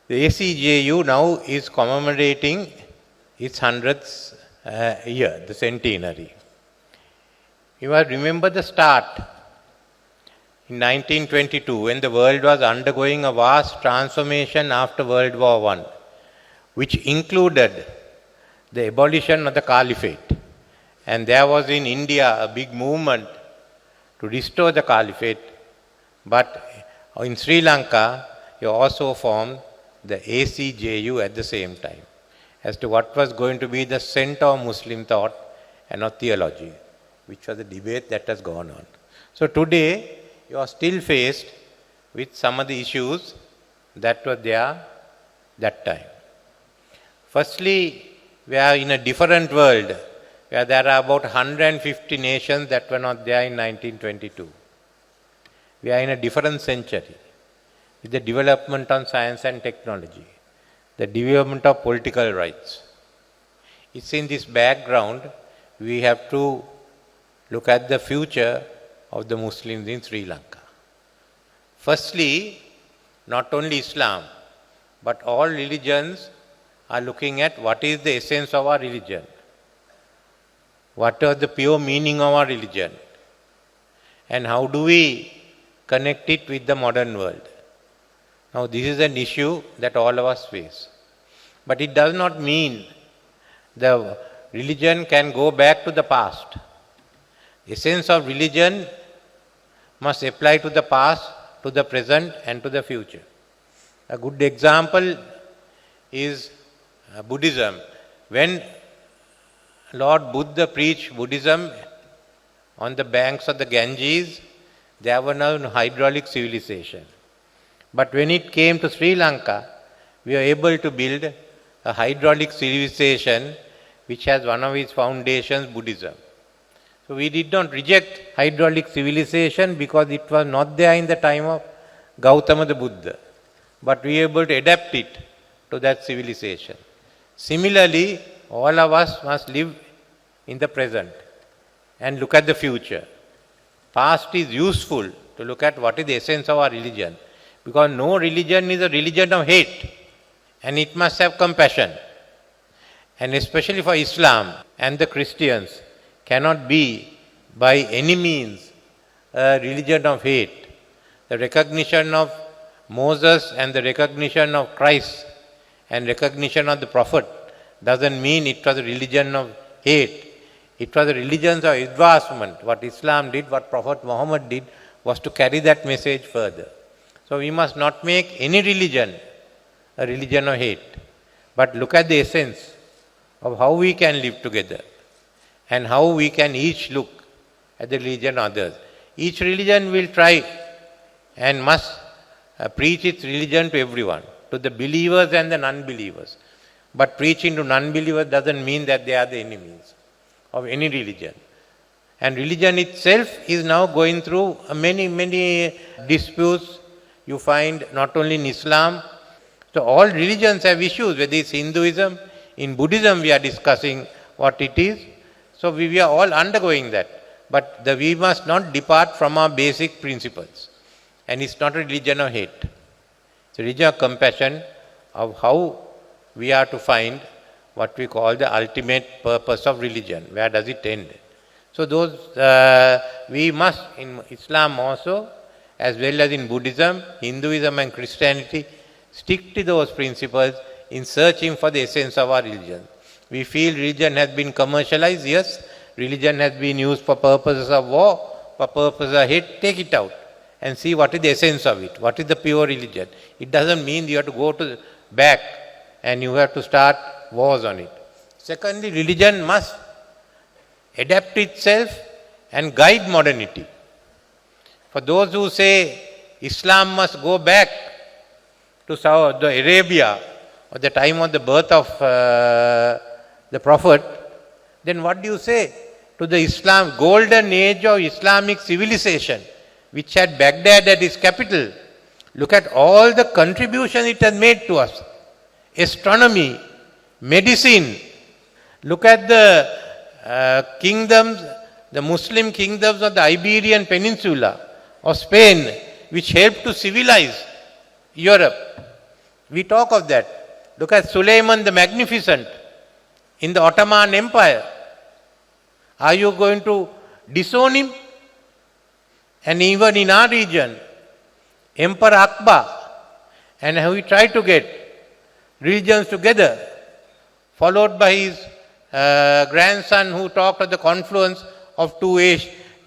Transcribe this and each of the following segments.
The ACJU now is commemorating its 100th year, the centenary. You must remember the start in 1922 when the world was undergoing a vast transformation after World War I, which included the abolition of the Caliphate. And there was in India a big movement to restore the Caliphate, but in Sri Lanka, you also formed the ACJU at the same time, as to what was going to be the center of Muslim thought and of theology, which was the debate that has gone on. So today, you are still faced with some of the issues that were there that time. Firstly, we are in a different world, where there are about 150 nations that were not there in 1922. We are in a different century, with the development of science and technology, the development of political rights. It's in this background we have to look at the future of the Muslims in Sri Lanka. Firstly, not only Islam, but all religions are looking at what is the essence of our religion, what is the pure meaning of our religion, and how do we connect it with the modern world. Now, this is an issue that all of us face. But it does not mean the religion can go back to the past. The essence of religion must apply to the past, to the present, and to the future. A good example is Buddhism. When Lord Buddha preached Buddhism on the banks of the Ganges, there was no hydraulic civilization. But when it came to Sri Lanka, we were able to build a hydraulic civilization which has one of its foundations, Buddhism. So we did not reject hydraulic civilization because it was not there in the time of Gautama the Buddha. But we were able to adapt it to that civilization. Similarly, all of us must live in the present and look at the future. Past is useful to look at what is the essence of our religion, because no religion is a religion of hate, and it must have compassion. And especially for Islam and the Christians, cannot be by any means a religion of hate. The recognition of Moses and the recognition of Christ and recognition of the Prophet doesn't mean it was a religion of hate. It was a religion of advancement. What Islam did, what Prophet Muhammad did, was to carry that message further. So we must not make any religion a religion of hate, but look at the essence of how we can live together and how we can each look at the religion of others. Each religion will try and must preach its religion to everyone, to the believers and the non-believers. But preaching to non-believers doesn't mean that they are the enemies of any religion. And religion itself is now going through many disputes. You find not only in Islam. So all religions have issues, whether it's Hinduism, in Buddhism we are discussing what it is. So we are all undergoing that. But we must not depart from our basic principles. And it's not a religion of hate. It's a religion of compassion, of how we are to find what we call the ultimate purpose of religion. Where does it end? So we must, in Islam also, as well as in Buddhism, Hinduism and Christianity, stick to those principles in searching for the essence of our religion. We feel religion has been commercialized. Yes, religion has been used for purposes of war, for purposes of hate. Take it out and see what is the essence of it. What is the pure religion? It doesn't mean you have to go to back and you have to start wars on it. Secondly, religion must adapt itself and guide modernity. For those who say Islam must go back to Saudi Arabia or the time of the birth of the Prophet, then what do you say to the golden age of Islamic civilization, which had Baghdad at its capital? Look at all the contributions it has made to us. Astronomy, medicine. Look at the kingdoms, the Muslim kingdoms of the Iberian Peninsula, of Spain, which helped to civilize Europe. We talk of that. Look at Suleiman the Magnificent in the Ottoman Empire. Are you going to disown him? And even in our region, Emperor Akbar, and how he tried to get religions together, followed by his grandson who talked of the confluence of two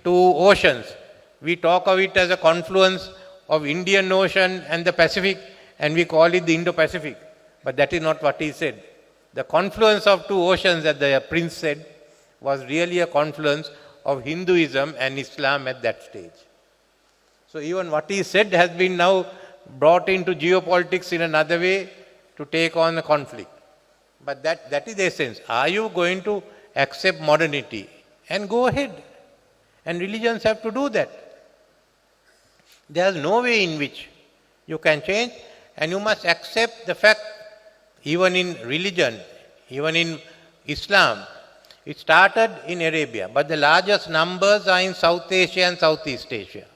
oceans. We talk of it as a confluence of Indian Ocean and the Pacific, and we call it the Indo-Pacific. But that is not what he said. The confluence of two oceans, that the prince said, was really a confluence of Hinduism and Islam at that stage. So even what he said has been now brought into geopolitics in another way to take on a conflict. But that is the essence. Are you going to accept modernity? And go ahead. And religions have to do that. There is no way in which you can change, and you must accept the fact, even in religion, even in Islam, it started in Arabia, but the largest numbers are in South Asia and Southeast Asia.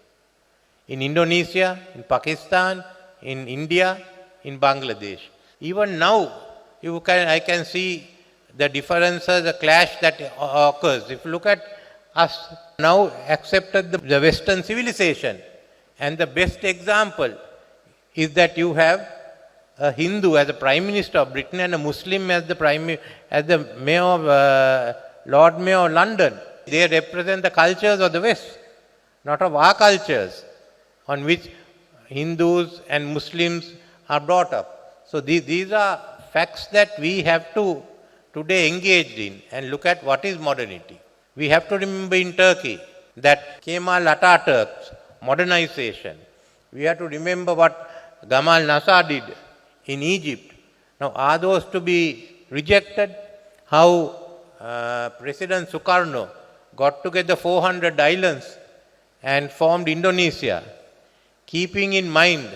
In Indonesia, in Pakistan, in India, in Bangladesh. Even now, I can see the differences, the clash that occurs. If you look at us now accepted the Western civilization, and the best example is that you have a Hindu as the Prime Minister of Britain and a Muslim as the Mayor of Lord Mayor of London. They represent the cultures of the West, not of our cultures, on which Hindus and Muslims are brought up. So these are facts that we have to today engage in and look at what is modernity. We have to remember in Turkey that Kemal Ataturk's modernization. We have to remember what Gamal Nasser did in Egypt. Now, are those to be rejected? How President Sukarno got together 400 islands and formed Indonesia, keeping in mind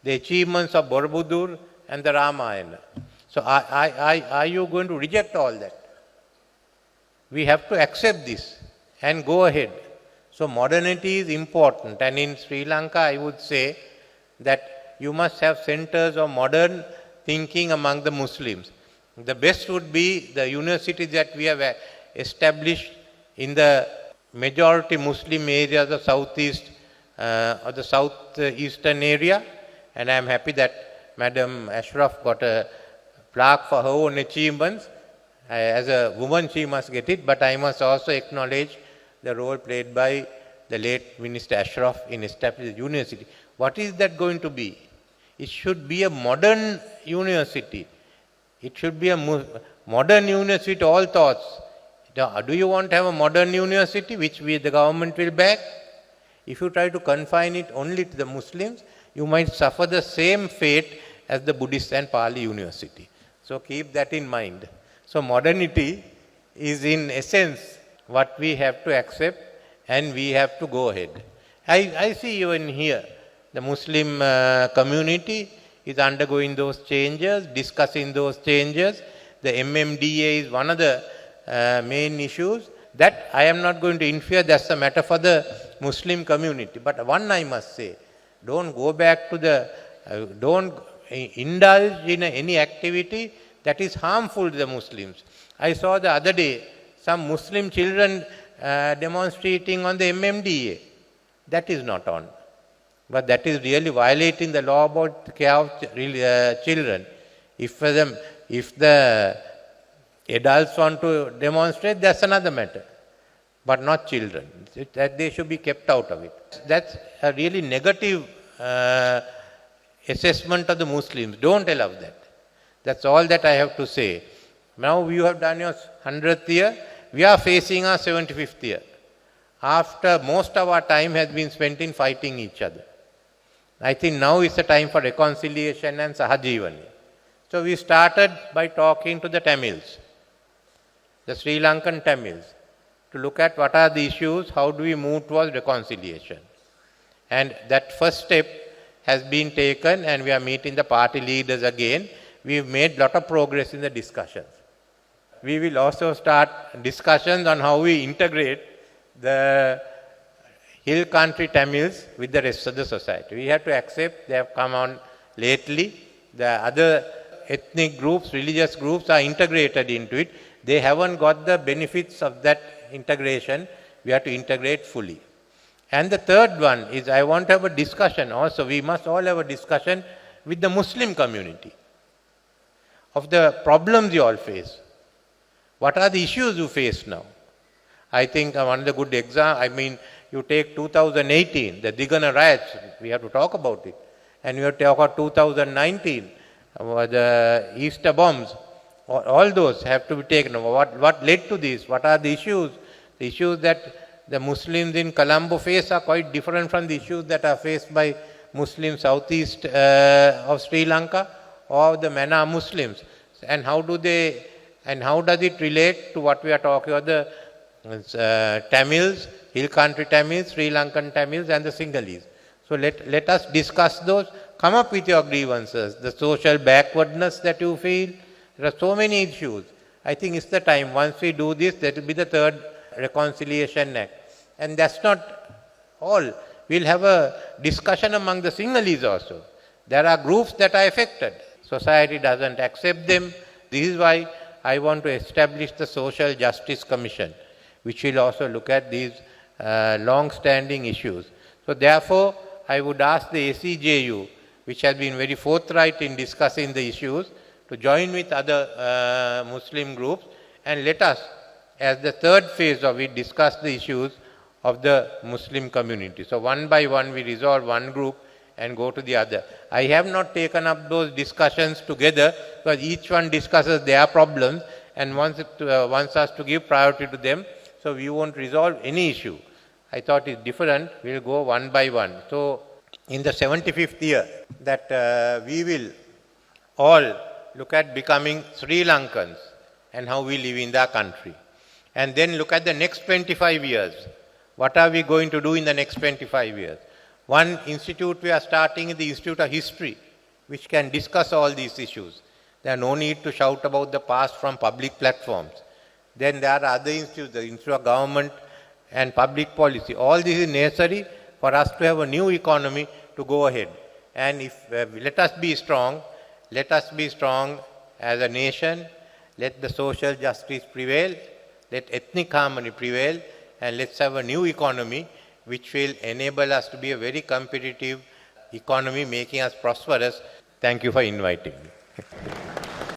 the achievements of Borobudur and the Ramayana. So are you going to reject all that? We have to accept this and go ahead. So modernity is important, and in Sri Lanka I would say that you must have centers of modern thinking among the Muslims. The best would be the universities that we have established in the majority Muslim areas of southeast or the southeastern area, and I am happy that Madam Ashraf got a plaque for her own achievements. As a woman she must get it, but I must also acknowledge the role played by the late Minister Ashraf in establishing the university. What is that going to be? It should be a modern university. It should be a modern university to all thoughts. Do you want to have a modern university which the government will back? If you try to confine it only to the Muslims, you might suffer the same fate as the Buddhist and Pali university. So keep that in mind. So modernity is in essence what we have to accept, and we have to go ahead. I see even here the Muslim community is undergoing those changes, discussing those changes. The MMDA is one of the main issues. That I am not going to interfere, that's a matter for the Muslim community. But one I must say, don't go back to don't indulge in any activity that is harmful to the Muslims. I saw the other day some Muslim children demonstrating on the MMDA. That is not on. But that is really violating the law about care of children. If the adults want to demonstrate, that's another matter. But not children. That they should be kept out of it. That's a really negative assessment of the Muslims. Don't allow that. That's all that I have to say. Now you have done your 100th year. We are facing our 75th year. After most of our time has been spent in fighting each other. I think now is the time for reconciliation and Sahajivani. So we started by talking to the Tamils, the Sri Lankan Tamils, to look at what are the issues, how do we move towards reconciliation. And that first step has been taken, and we are meeting the party leaders again. We have made a lot of progress in the discussions. We will also start discussions on how we integrate the hill country Tamils with the rest of the society. We have to accept they have come on lately, the other ethnic groups, religious groups are integrated into it. They haven't got the benefits of that integration. We have to integrate fully. And the third one is I want to have a discussion also. We must all have a discussion with the Muslim community of the problems you all face. What are the issues you face now? I think one of the good examples, you take 2018, the Digana riots, we have to talk about it. And we have to talk about 2019, the Easter bombs. All those have to be taken. What led to this? What are the issues? The issues that the Muslims in Colombo face are quite different from the issues that are faced by Muslims southeast of Sri Lanka or the Mana Muslims. And how does it relate to what we are talking about, the Tamils, Hill Country Tamils, Sri Lankan Tamils and the Sinhalese. So let us discuss those, come up with your grievances, the social backwardness that you feel. There are so many issues. I think it's the time, once we do this, that will be the third Reconciliation Act. And that's not all. We'll have a discussion among the Sinhalese also. There are groups that are affected. Society doesn't accept them. This is why I want to establish the Social Justice Commission, which will also look at these long-standing issues. So therefore, I would ask the ACJU, which has been very forthright in discussing the issues, to join with other Muslim groups and let us, as the third phase of it, discuss the issues of the Muslim community. So one by one we resolve one group and go to the other. I have not taken up those discussions together because each one discusses their problems and wants us to give priority to them, so we won't resolve any issue. I thought it's different, we'll go one by one. So in the 75th year that we will all look at becoming Sri Lankans and how we live in their country. And then look at the next 25 years. What are we going to do in the next 25 years? One institute we are starting is the Institute of History, which can discuss all these issues. There are no need to shout about the past from public platforms. Then there are other institutes, the Institute of Government and Public Policy. All this is necessary for us to have a new economy to go ahead. And if let us be strong as a nation, let the social justice prevail, let ethnic harmony prevail, and let's have a new economy which will enable us to be a very competitive economy, making us prosperous. Thank you for inviting me.